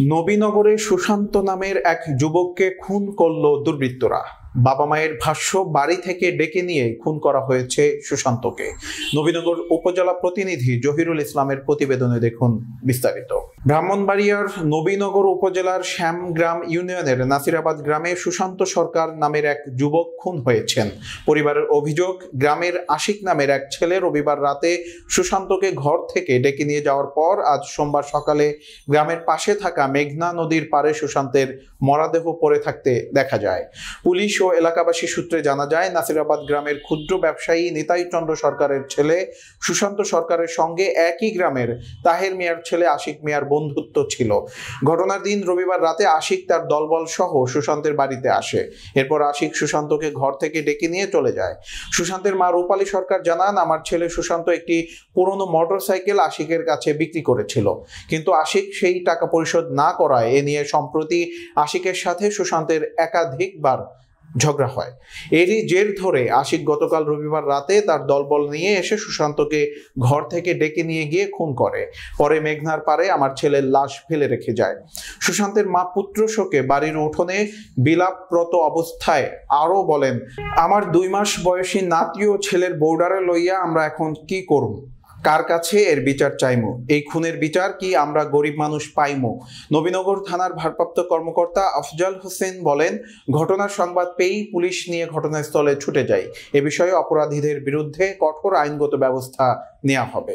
নবীনগরে সুশান্ত নামের এক যুবককে খুন করল দুর্বৃত্তরা। বাবা মায়ের ভাষ্য, বাড়ি থেকে ডেকে নিয়ে খুন করা হয়েছে সুশান্তকে। নবীনগর উপজেলা প্রতিনিধি জহিরুল ইসলামের প্রতিবেদনে দেখুন বিস্তারিত। ব্রাহ্মণবাড়িয়ার নবীনগর উপজেলার শ্যামগ্রাম ইউনিয়নের নাসিরাবাদ গ্রামে সুশান্ত সরকার নামের এক যুবক খুন হয়েছেন। পরিবারের অভিযোগ, গ্রামের আশিক নামের এক ছেলে রবিবার রাতে সুশান্তকে ঘর থেকে ডেকে নিয়ে যাওয়ার পর আজ সোমবার সকালে গ্রামের পাশে থাকা মেঘনা নদীর পাড়ে সুশান্তের মরদেহ পড়ে থাকতে দেখা যায়। পুলিশ ও এলাকাবাসী সূত্রে জানা যায়, নাসিরাবাদ গ্রামের ক্ষুদ্র ব্যবসায়ী নিতাই চন্দ্র সরকারের ছেলে সুশান্ত সরকারের সঙ্গে একই গ্রামের তাহের মিয়ার ছেলে আশিক মিয়ার বন্ধুত্ব ছিল। ঘটনার দিন রবিবার রাতে আশিক তার দলবল সহ সুশান্তের বাড়িতে আসে। এরপর আশিক সুশান্তকে ঘর থেকে ডেকে নিয়ে চলে যায়। সুশান্তের মা রূপালী সরকার জানান, আমার ছেলে সুশান্ত একটি পুরনো মোটরসাইকেল আশিকের কাছে বিক্রি করেছিল, কিন্তু আশিক সেই টাকা পরিশোধ না করায় এ নিয়ে সম্প্রতি আশিকের সাথে সুশান্তের একাধিকবার ঝগড়া হয়। এরই জের ধরে আশিক গতকাল রবিবার রাতে তার দলবল নিয়ে এসে সুশান্তকে ঘর থেকে ডেকে নিয়ে গিয়ে খুন করে। পরে মেঘনার পাড়ে আমার ছেলের লাশ ফেলে রেখে যায়। সুশান্তের মা পুত্র শোকে বাড়ির উঠোনে বিলাপরত অবস্থায় আরো বলেন, আমার 2 মাস বয়সী নাতিও ছেলের বর্ডারে লইয়া আমরা এখন কি করব? কার কাছে এর বিচার চাইমু? এই খুনের বিচার কি আমরা গরিব মানুষ পাইমু? নবীনগর থানার ভারপ্রাপ্ত কর্মকর্তা আফজাল হোসেন বলেন, ঘটনার সংবাদ পেয়েই পুলিশ নিয়ে ঘটনাস্থলে ছুটে যায়। এ বিষয়ে অপরাধীদের বিরুদ্ধে কঠোর আইনগত ব্যবস্থা নেওয়া হবে।